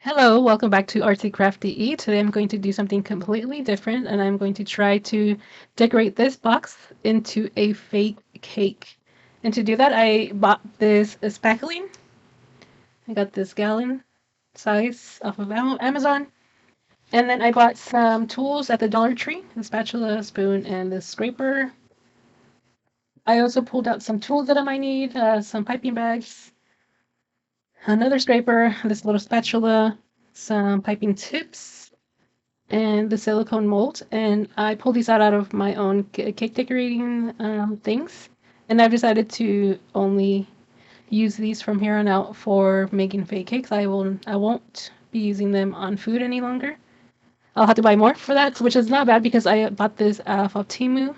Hello, welcome back to Artsy Crafty E. Today I'm going to do something completely different and I'm going to try to decorate this box into a fake cake. And to do that, I bought this spackling. I got this gallon size off of Amazon. And then I bought some tools at the Dollar Tree, a spatula, spoon, and this scraper. I also pulled out some tools that I might need, some piping bags, another scraper, this little spatula, some piping tips, and the silicone mold, and I pulled these out of my own cake decorating things, and I've decided to only use these from here on out for making fake cakes. I won't be using them on food any longer. I'll have to buy more for that, which is not bad because I bought this off of Temu,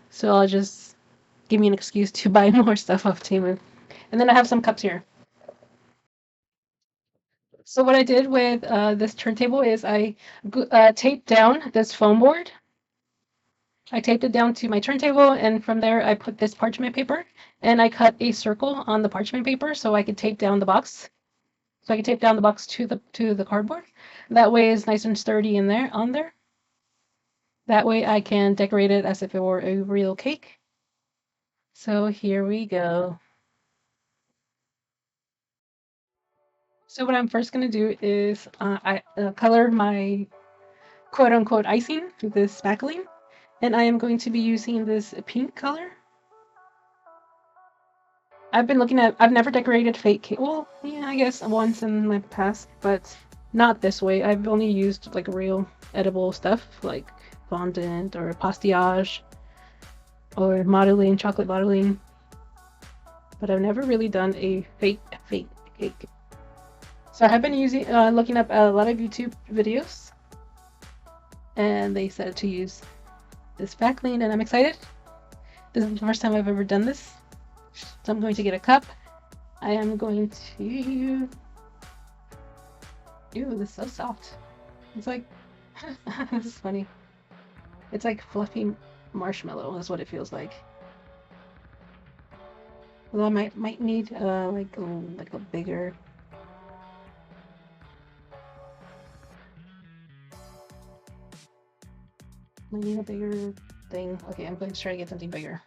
so I'll just give me an excuse to buy more stuff off Temu. And then I have some cups here. So what I did with this turntable is I taped down this foam board. I taped it down to my turntable, and from there I put this parchment paper, and I cut a circle on the parchment paper so I could tape down the box. So I could tape down the box to the cardboard. That way it's nice and sturdy in there on there. That way I can decorate it as if it were a real cake. So here we go. So what I'm first gonna do is I color my quote unquote icing with this spackling, and I am going to be using this pink color. I've never decorated fake cake. Well, yeah, I guess once in my past, but not this way. I've only used like real edible stuff like fondant or pastillage or modeling, chocolate modeling. But I've never really done a fake cake. So I have been looking up a lot of YouTube videos, and they said to use this spackling, and I'm excited. This is the first time I've ever done this. So I'm going to get a cup. I am going to... Ew, this is so soft. It's like... this is funny. It's like fluffy marshmallow is what it feels like. Although I might need like a bigger... Might need a bigger thing. Okay, I'm going to try to get something bigger.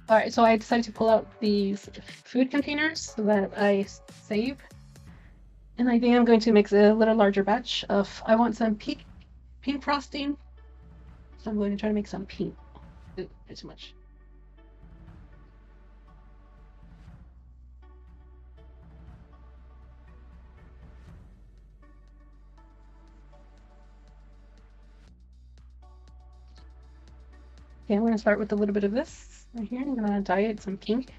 Alright, so I decided to pull out these food containers that I save. And I think I'm going to mix a little larger batch of, I want some pink frosting. So I'm going to try to make some pink. Ooh, there's too much. Okay, I'm going to start with a little bit of this right here. I'm going to dye it some pink.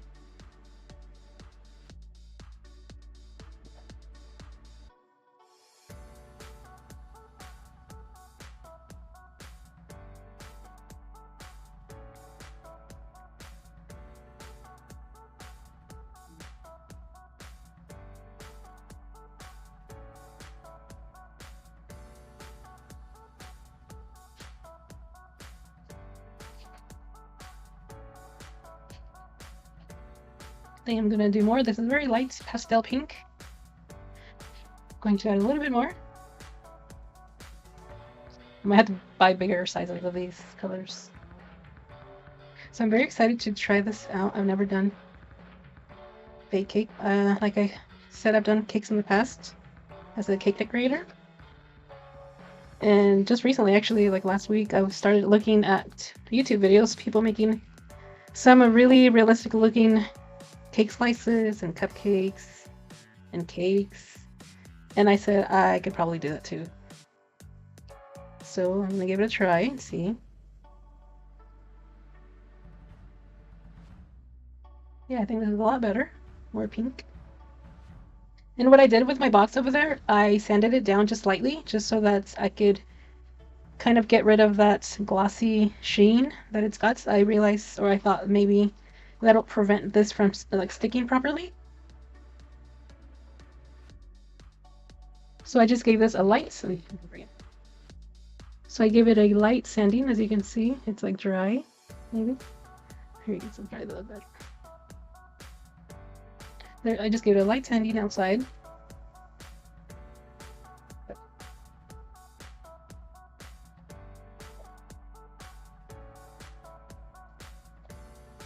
I think I'm going to do more. This is very light pastel pink. I'm going to add a little bit more. I might have to buy bigger sizes of these colors. So I'm very excited to try this out. I've never done fake cake. Like I said, I've done cakes in the past as a cake decorator. And just recently, actually, like last week, I started looking at YouTube videos, people making some really realistic looking cake slices and cupcakes and cakes. And I said I could probably do that too. So I'm gonna give it a try and see. Yeah, I think this is a lot better. More pink. And what I did with my box over there, I sanded it down just slightly, just so that I could kind of get rid of that glossy sheen that it's got. I realized, or I thought maybe that'll prevent this from like sticking properly. So I just gave this a light, so I gave it a light sanding. As you can see, it's like dry, maybe. Here, you can some dry a little bit. There, I just gave it a light sanding outside.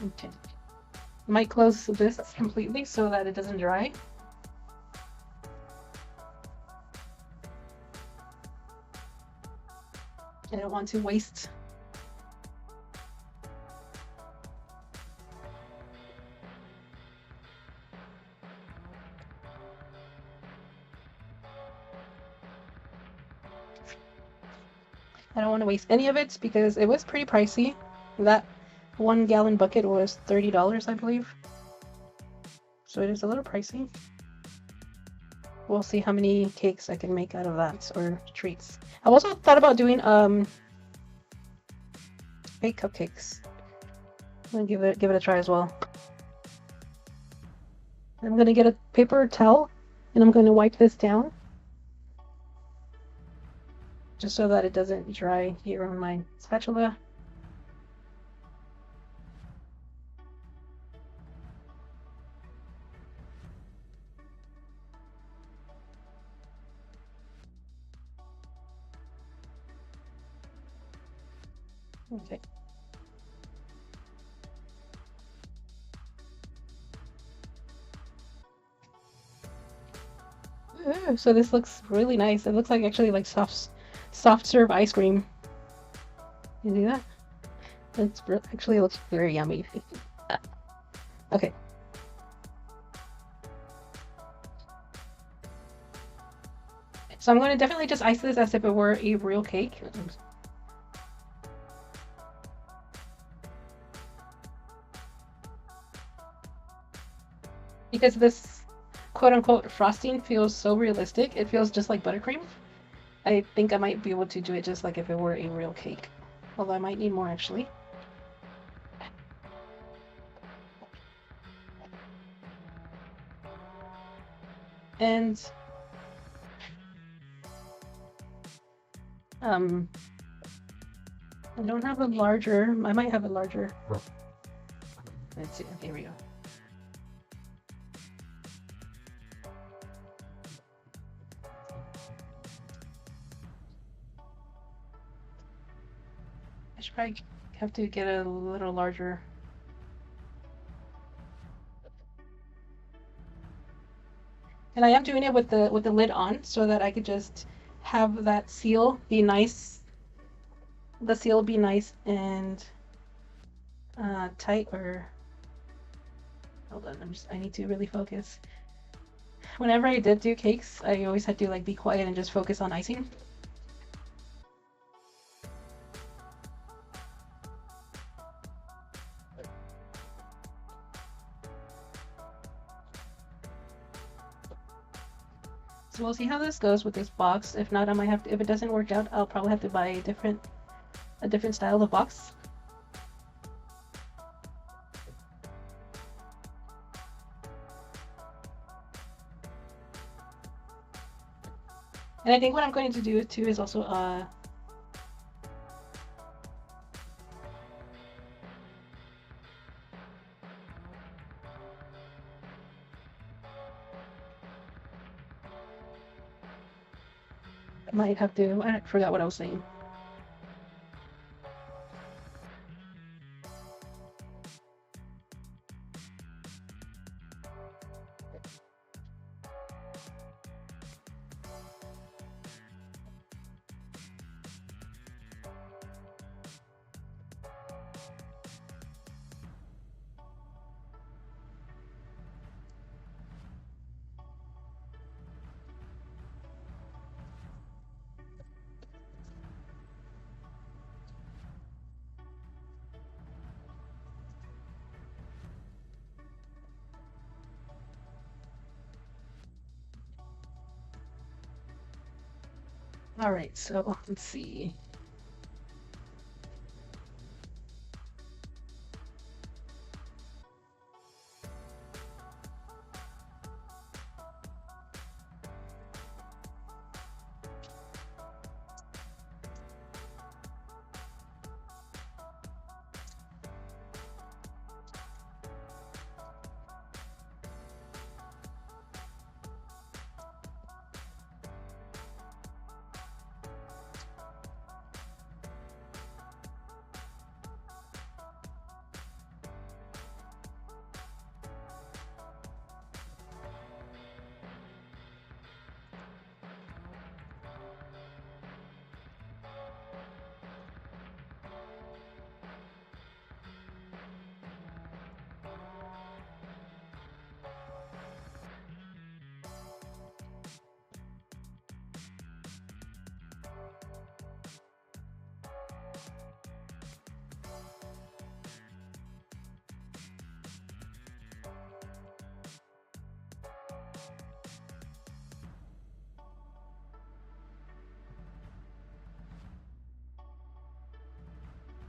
Okay. I might close this completely so that it doesn't dry. I don't want to waste. I don't want to waste any of it because it was pretty pricey. That 1 gallon bucket was $30, I believe. So it is a little pricey. We'll see how many cakes I can make out of that, or treats. I also thought about doing baked cupcakes. I'm gonna give it a try as well. I'm gonna get a paper towel and I'm gonna wipe this down just so that it doesn't dry here on my spatula. Okay. Ooh, so this looks really nice. It looks like actually like soft serve ice cream. You see that? It's actually looks very yummy. Okay. So I'm going to definitely just ice this as if it were a real cake. Because this quote-unquote frosting feels so realistic. It feels just like buttercream. I think I might be able to do it just like if it were a real cake. Although I might need more actually. And I don't have a larger, I might have a larger. Let's see, here we go. I should probably have to get a little larger. And I am doing it with the lid on so that I could just have that seal be nice. The seal be nice and tight, or hold on, I need to really focus. Whenever I did do cakes, I always had to like be quiet and just focus on icing. So we'll see how this goes with this box. If not, I might have to, if it doesn't work out, I'll probably have to buy a different style of box. And I think what I'm going to do too is also might have to, I forgot what I was saying. All right, so let's see.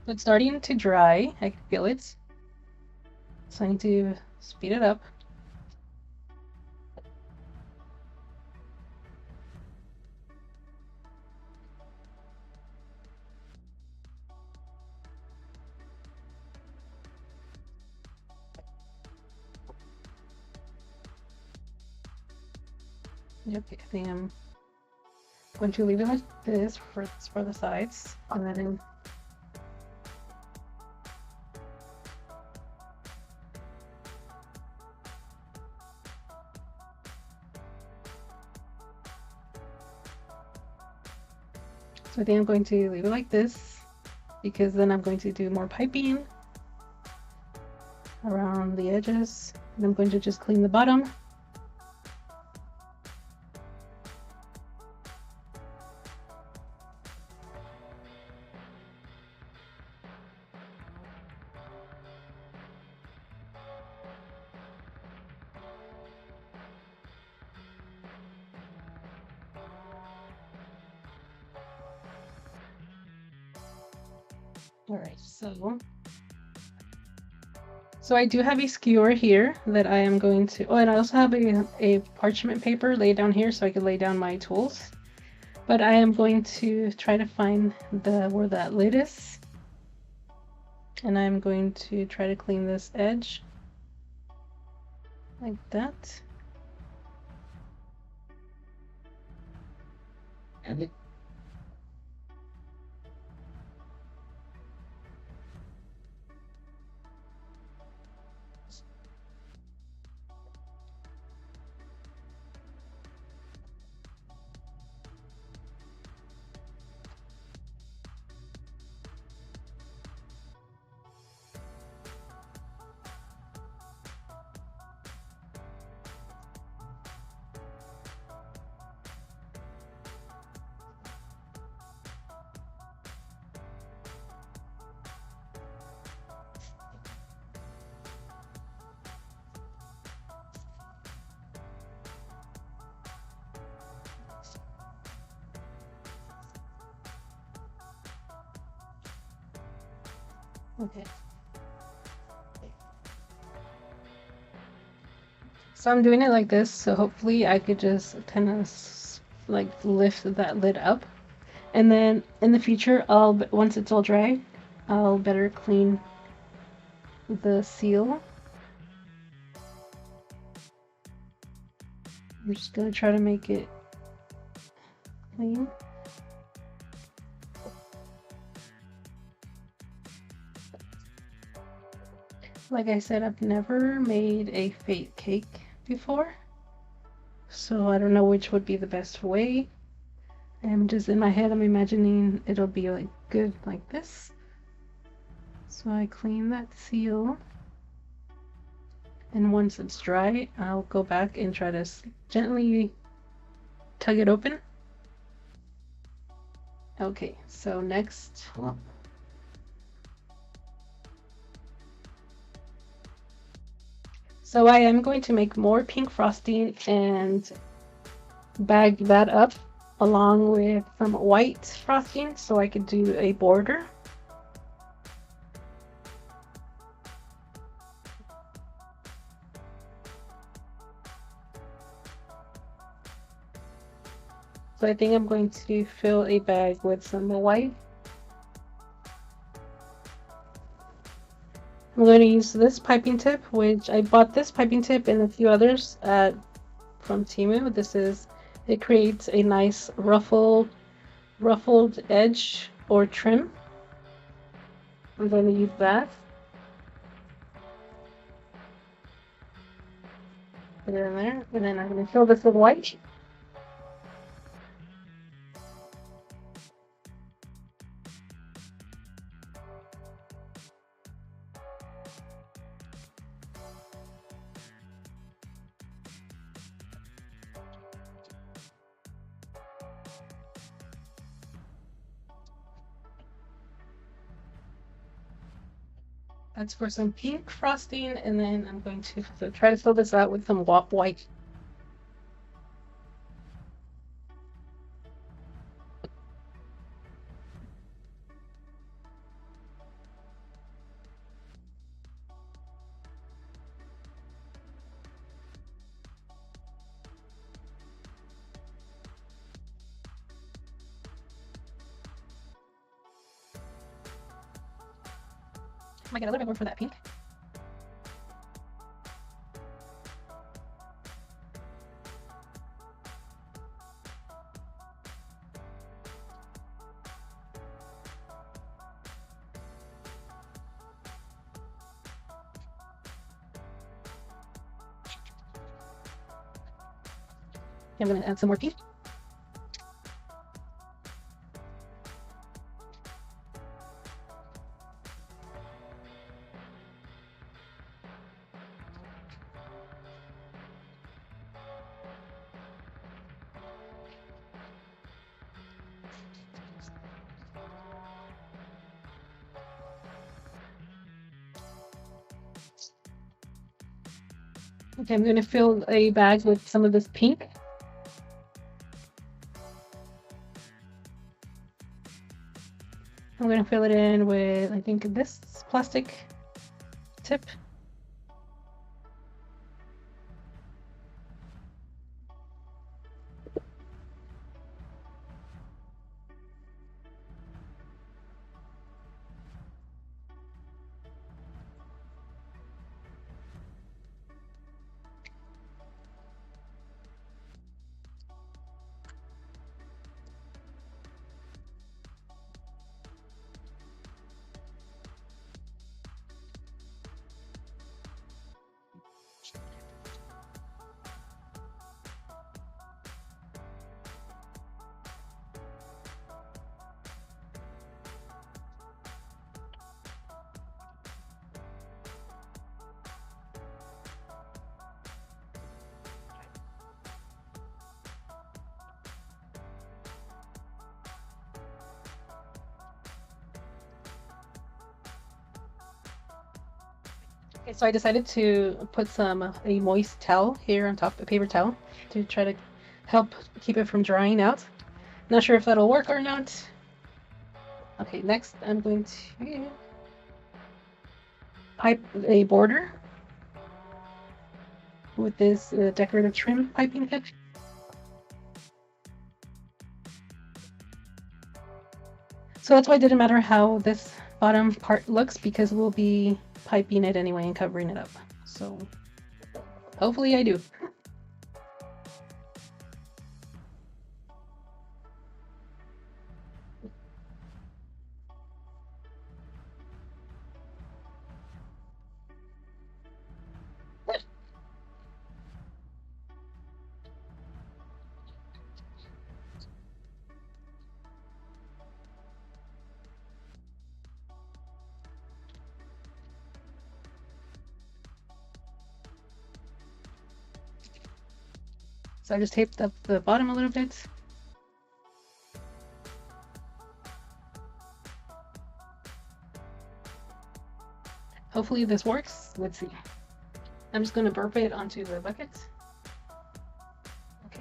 It's starting to dry. I can feel it. So I need to speed it up. Okay, I think I'm going to leave it like this for the sides, and then so I think I'm going to leave it like this because then I'm going to do more piping around the edges, and I'm going to just clean the bottom. All right, so I do have a skewer here that I am going to, oh, and I also have a parchment paper laid down here so I can lay down my tools. But I am going to try to find where that lid is. And I'm going to try to clean this edge like that. Okay. So I'm doing it like this, so hopefully I could just kind of like lift that lid up. And then in the future, once it's all dry, I'll better clean the seal. I'm just gonna try to make it clean. Like I said, I've never made a fake cake before, so I don't know which would be the best way. I'm just in my head, I'm imagining it'll be like good like this. So I clean that seal, and once it's dry, I'll go back and try to gently tug it open. Okay, so next. So I am going to make more pink frosting and bag that up along with some white frosting so I could do a border. So I think I'm going to fill a bag with some white. I'm going to use this piping tip, which I bought this piping tip and a few others from Temu. It creates a nice ruffled edge or trim. I'm going to use that. Put it in there, and then I'm going to fill this with white. That's for some pink frosting, and then I'm going to try to fill this out with some white. might get a little bit more for that pink. I'm going to add some more pink. Okay, I'm going to fill a bag with some of this pink. I'm going to fill it in with, I think, this plastic tip. Okay, so I decided to put a moist towel here on top, a paper towel, to try to help keep it from drying out. Not sure if that'll work or not. Okay, next I'm going to pipe a border with this decorative trim piping kit. So that's why it didn't matter how this bottom part looks, because we'll be piping it anyway and covering it up. So hopefully I do. So I just taped up the bottom a little bit. Hopefully this works. Let's see. I'm just going to burp it onto the bucket. Okay.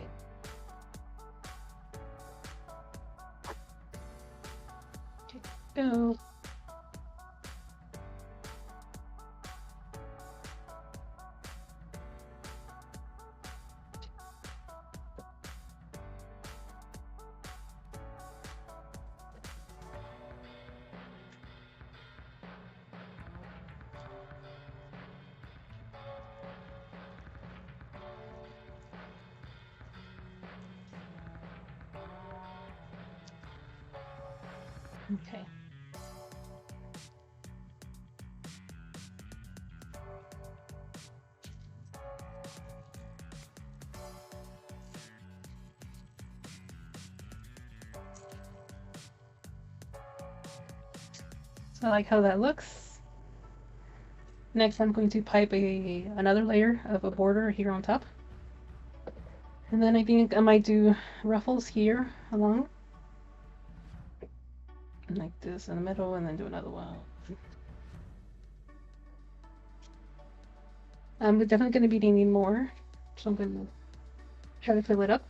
Go. Okay. So I like how that looks. Next, I'm going to pipe another layer of a border here on top. And then I think I might do ruffles here along. Like this in the middle, and then do another one. I'm definitely going to be needing more, so I'm going to try to fill it up.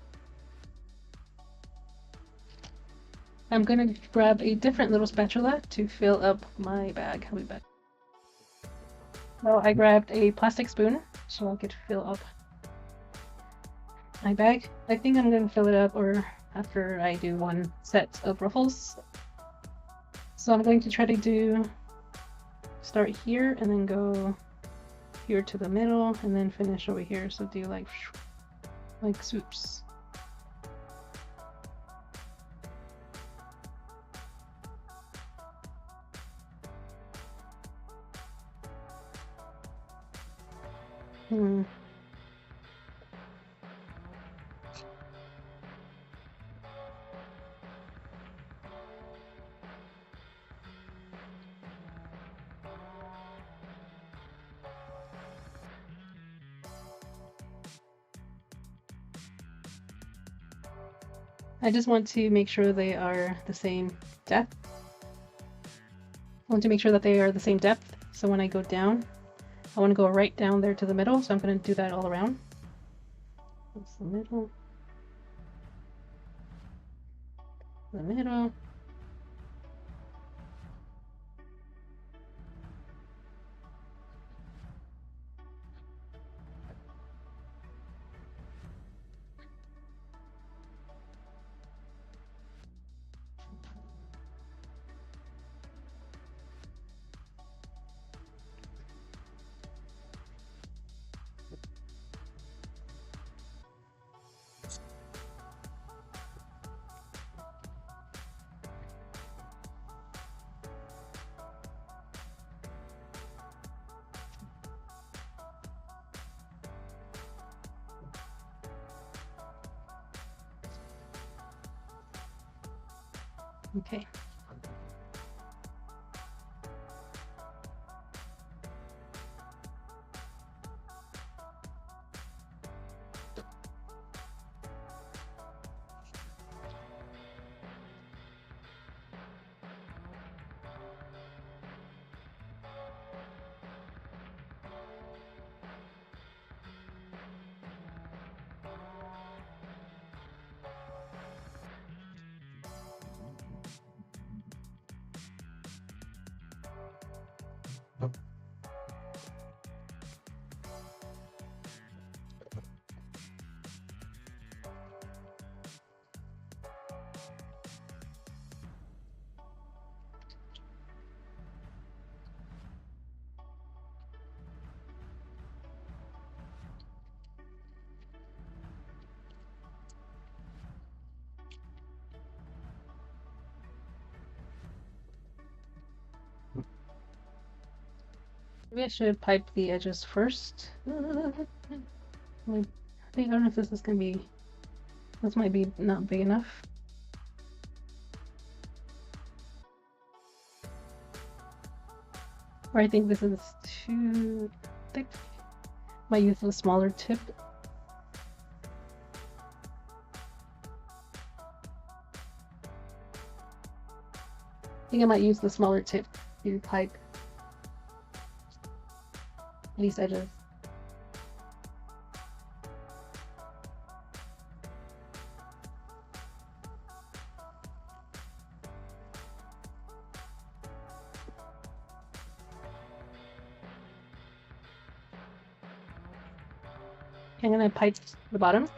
I'm going to grab a different little spatula to fill up my bag. I'll be back. Well, I grabbed a plastic spoon so I could fill up my bag. I think I'm going to fill it up or after I do one set of ruffles. So I'm going to try to do start here and then go here to the middle and then finish over here. So do like swoops. I just want to make sure they are the same depth. I want to make sure that they are the same depth. So when I go down, I want to go right down there to the middle. So I'm going to do that all around. That's the middle. The middle. Okay. Maybe I should pipe the edges first. I don't know if this is gonna be. This might be not big enough. Or I think this is too thick. Might use a smaller tip. I think I might use the smaller tip to pipe these edges. I'm gonna pipe the bottom.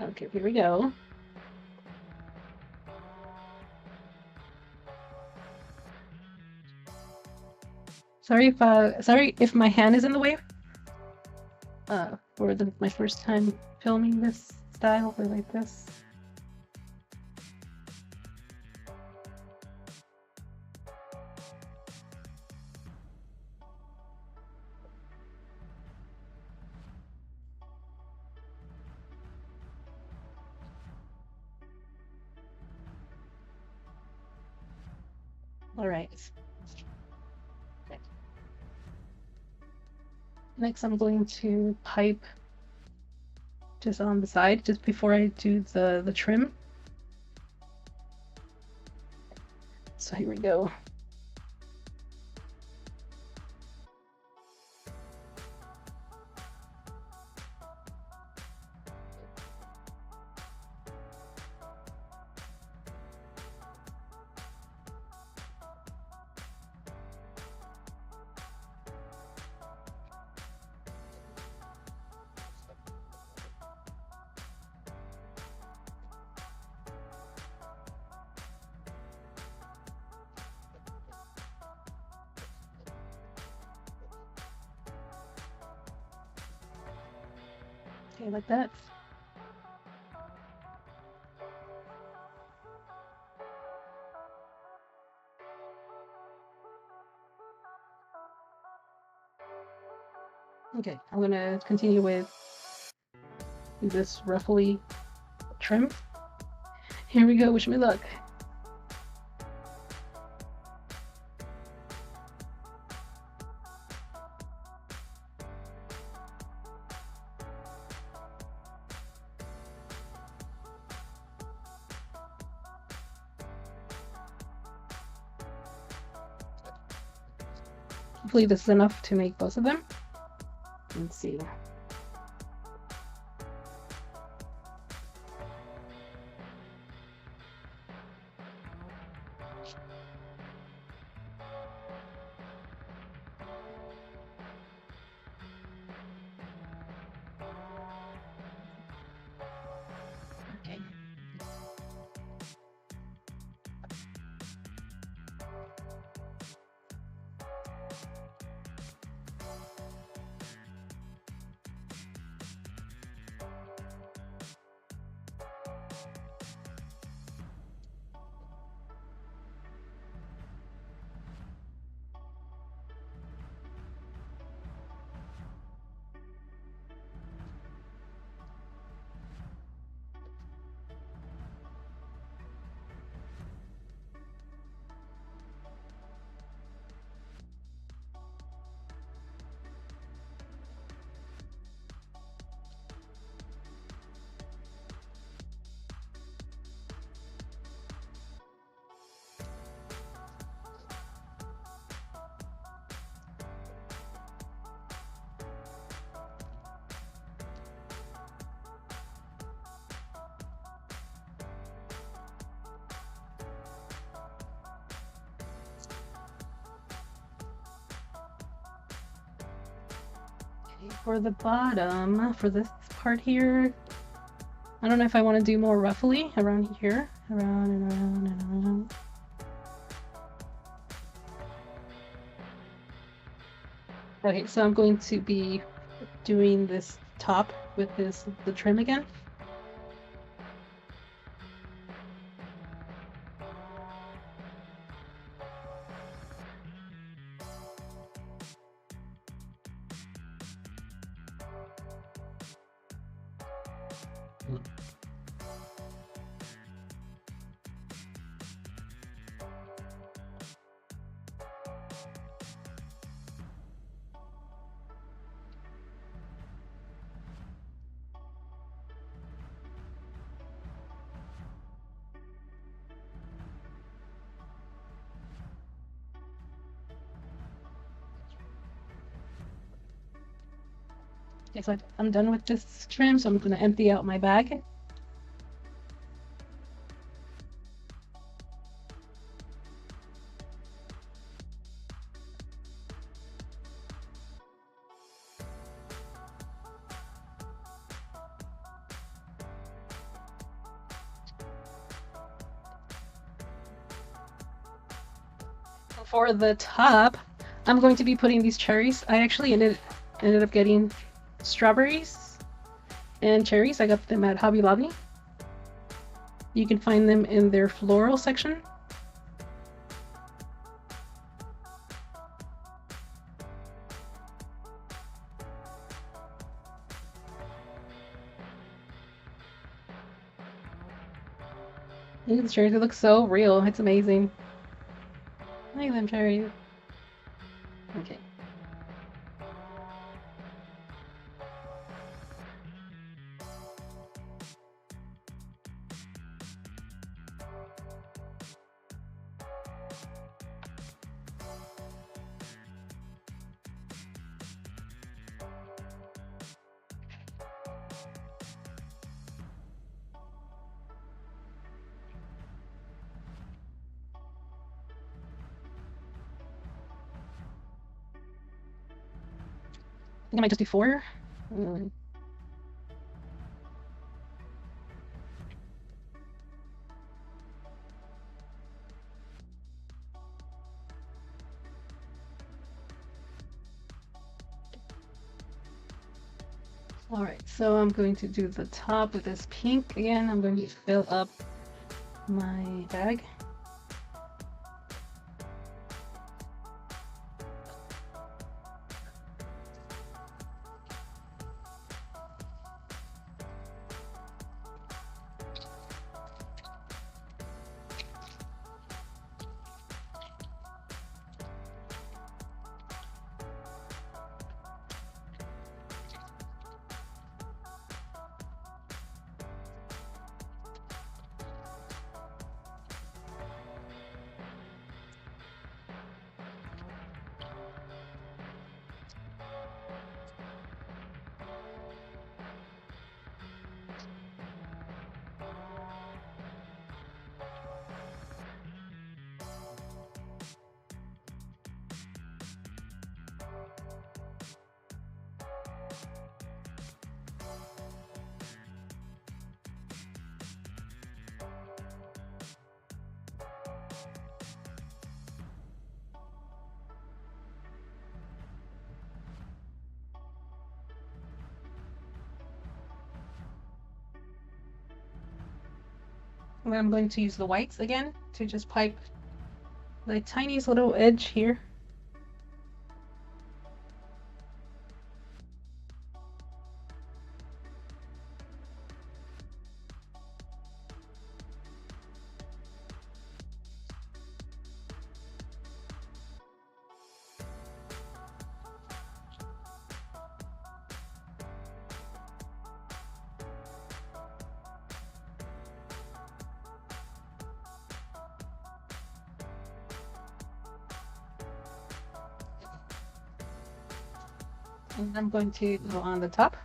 Okay, here we go. Sorry if my hand is in the way. For my first time filming this style or like this. All right. Next, I'm going to pipe just on the side, just before I do the trim. So here we go. Okay, like that. Okay, I'm gonna continue with this ruffly trim. Here we go, wish me luck. Hopefully this is enough to make both of them. Let's see. Okay. For the bottom, for this part here, I don't know if I want to do more ruffly around here, around and around and around. Okay, so I'm going to be doing this top with the trim again. Okay, so I'm done with this trim, so I'm going to empty out my bag. For the top, I'm going to be putting these cherries. I actually ended up getting strawberries and cherries. I got them at Hobby Lobby. You can find them in their floral section. Look at the cherries, they look so real. It's amazing. Look at them cherries. Okay. I think I might just do 4. All right, so I'm going to do the top with this pink again. I'm going to fill up my bag. And then I'm going to use the whites again to just pipe the tiniest little edge here. And I'm going to go on the top.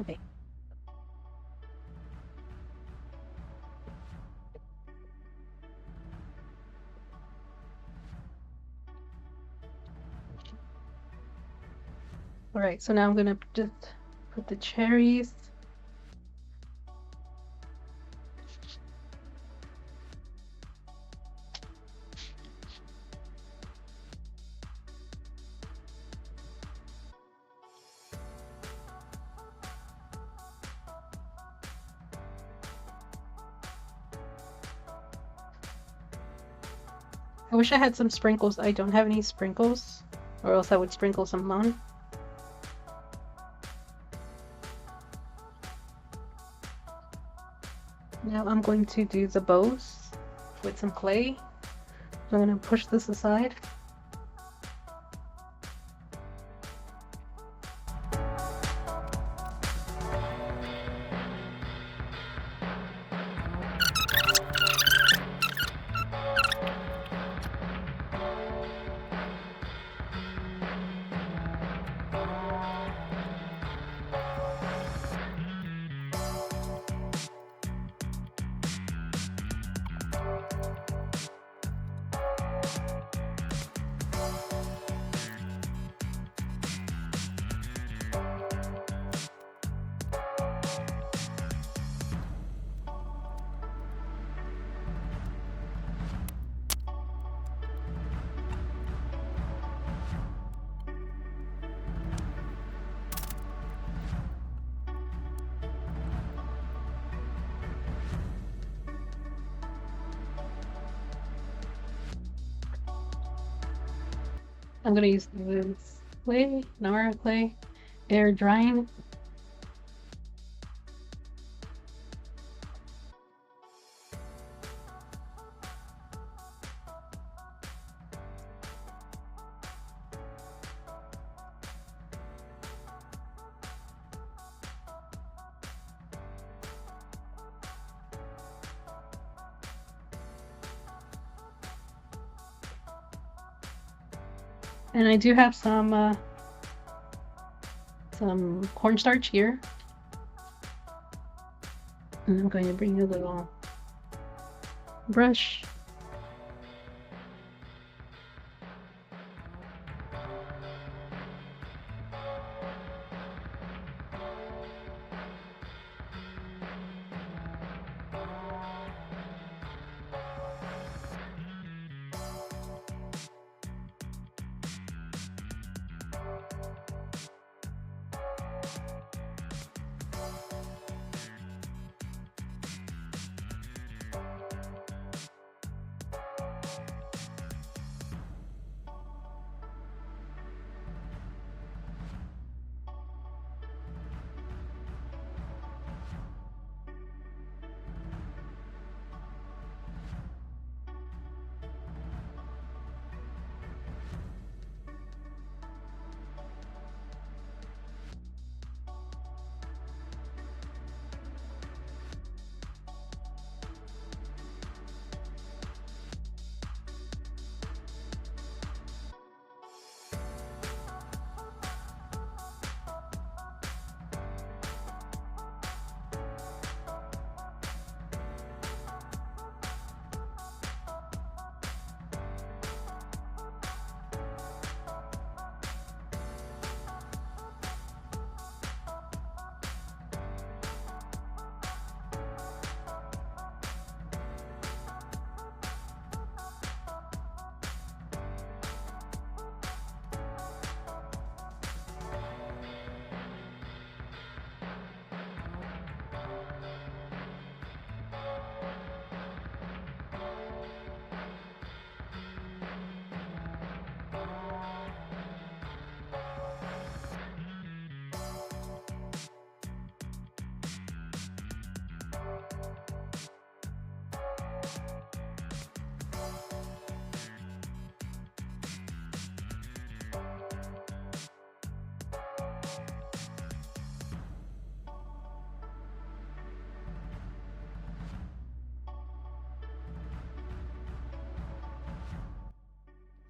Okay. All right, so now I'm gonna just put the cherries. I wish I had some sprinkles. I don't have any sprinkles, or else I would sprinkle some on. Now I'm going to do the bows with some clay. So I'm going to push this aside. I'm going to use this clay, Nara clay, air drying. And I do have some cornstarch here. And I'm going to bring a little brush.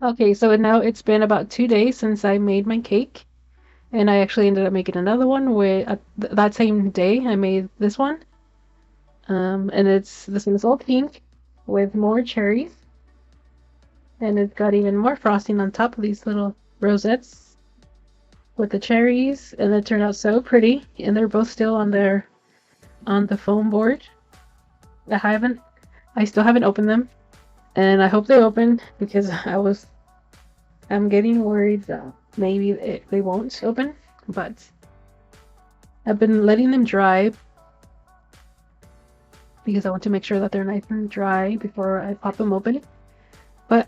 Okay, so now it's been about 2 days since I made my cake, and I actually ended up making another one where that same day I made this one. And this one is all pink with more cherries, and it's got even more frosting on top of these little rosettes with the cherries, and it turned out so pretty. And they're both still on the foam board. I still haven't opened them, and I hope they open because I'm getting worried that maybe they won't open, but I've been letting them dry because I want to make sure that they're nice and dry before I pop them open. But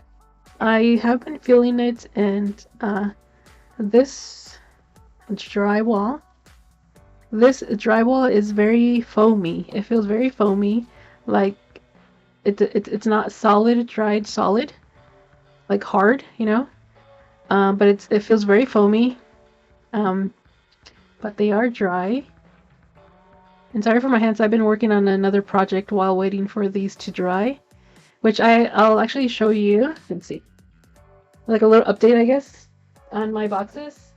I have been feeling it, and this drywall, is very foamy. It feels very foamy, like it's not solid, dried solid, like hard, you know. But it feels very foamy. But they are dry. And sorry for my hands. I've been working on another project while waiting for these to dry, which I'll actually show you. Let's see, like a little update, I guess, on my boxes.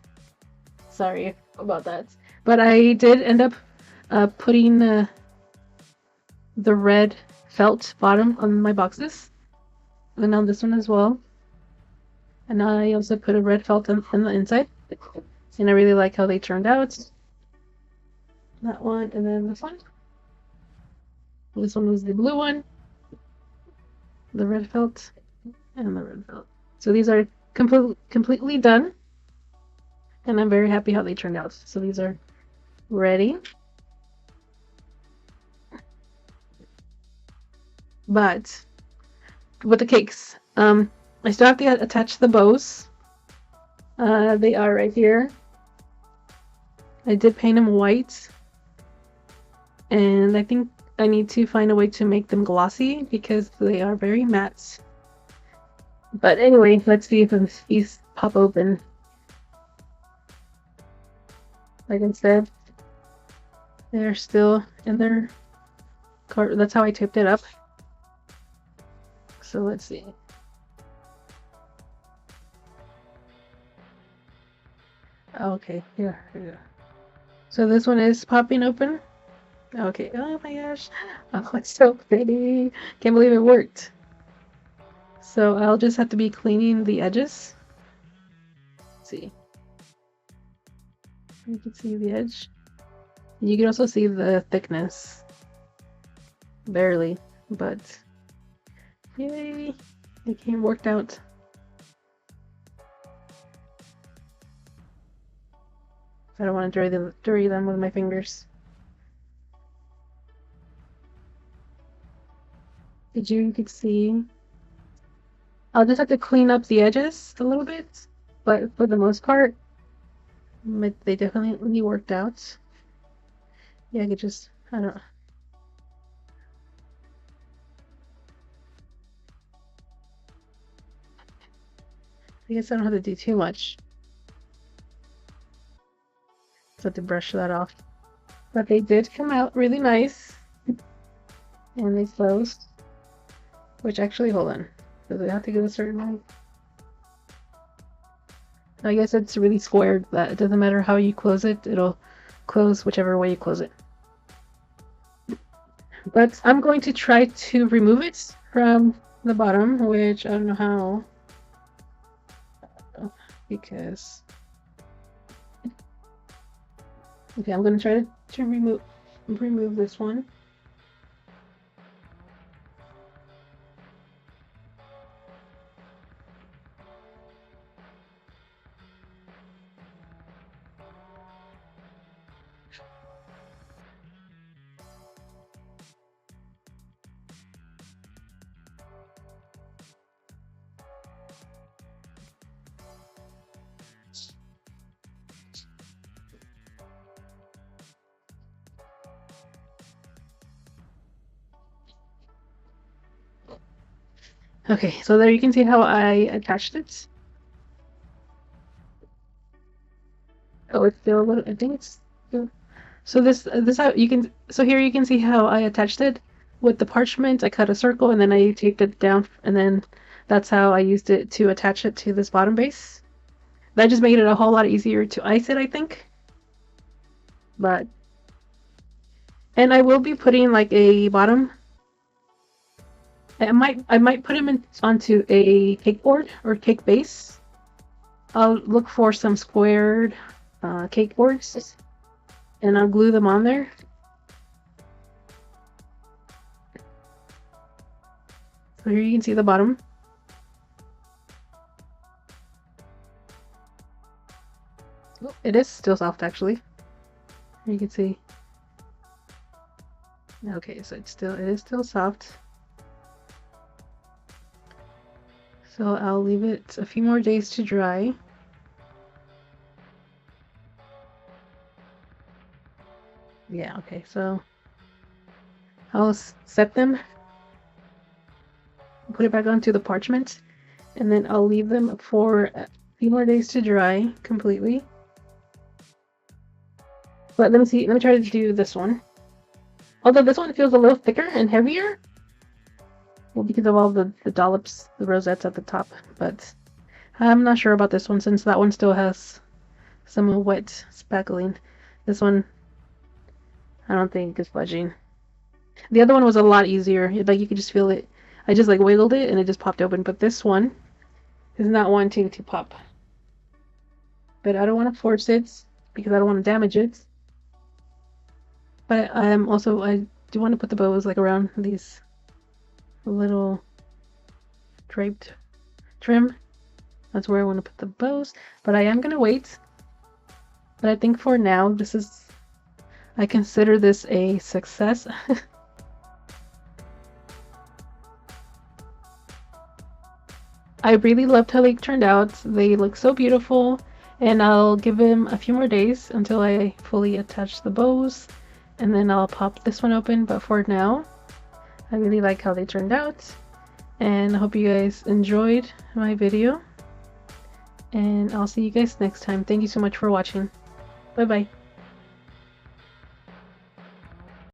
Sorry about that, but I did end up putting the red felt bottom on my boxes, and on this one as well. And I also put a red felt on the inside, and I really like how they turned out. That one, and then this one. This one was the blue one, the red felt, and the red felt. So these are completely done, and I'm very happy how they turned out. So these are ready. But with the cakes, I still have to attach the bows. They are right here. I did paint them white, and I think I need to find a way to make them glossy because they are very matte. But anyway, let's see if these pop open. Like I said, they're still in their cart. That's how I taped it up. So let's see. Okay, here we go. So this one is popping open. Okay, oh my gosh. Oh, it's so pretty. Can't believe it worked. So I'll just have to be cleaning the edges. Let's see. You can see the edge. You can also see the thickness. Barely, but yay! It came worked out. I don't want to dirty them with my fingers. You could see. I'll just have to clean up the edges a little bit, but for the most part, they definitely worked out. Yeah, I could just, I don't know. I guess I don't have to do too much. Just have to brush that off. But they did come out really nice. And they closed. Which actually, hold on. Does it have to go a certain way? I guess it's really squared that it doesn't matter how you close it, it'll close whichever way you close it. But I'm going to try to remove it from the bottom, which I don't know how. Because okay, I'm gonna try to remove this one. Okay, so there you can see how I attached it. Oh, it's still a little, I think it's still, so this how you can, so here you can see how I attached it with the parchment. I cut a circle and then I taped it down, and then that's how I used it to attach it to this bottom base. That just made it a whole lot easier to ice it, I think. But, and I will be putting like a bottom. I might put him onto a cake board or cake base. I'll look for some squared cake boards and I'll glue them on there. So here you can see the bottom. Oh, it is still soft actually. Here you can see. Okay, so it is still soft. So I'll leave it a few more days to dry. Yeah, okay, so I'll set them, put it back onto the parchment, and then I'll leave them for a few more days to dry completely. But let me try to do this one. Although this one feels a little thicker and heavier. Well, because of all the dollops, the rosettes at the top. But I'm not sure about this one since that one still has some wet spackling. This one, I don't think is budging. The other one was a lot easier. Like you could just feel it. I just like wiggled it and it just popped open. But this one is not wanting to pop. But I don't want to force it because I don't want to damage it. But I do want to put the bows like around these little draped trim. That's where I want to put the bows. But I am going to wait. But I think for now, I consider this a success. I really loved how they turned out. They look so beautiful. And I'll give them a few more days until I fully attach the bows. And then I'll pop this one open. But for now, I really like how they turned out. And I hope you guys enjoyed my video. And I'll see you guys next time. Thank you so much for watching. Bye bye.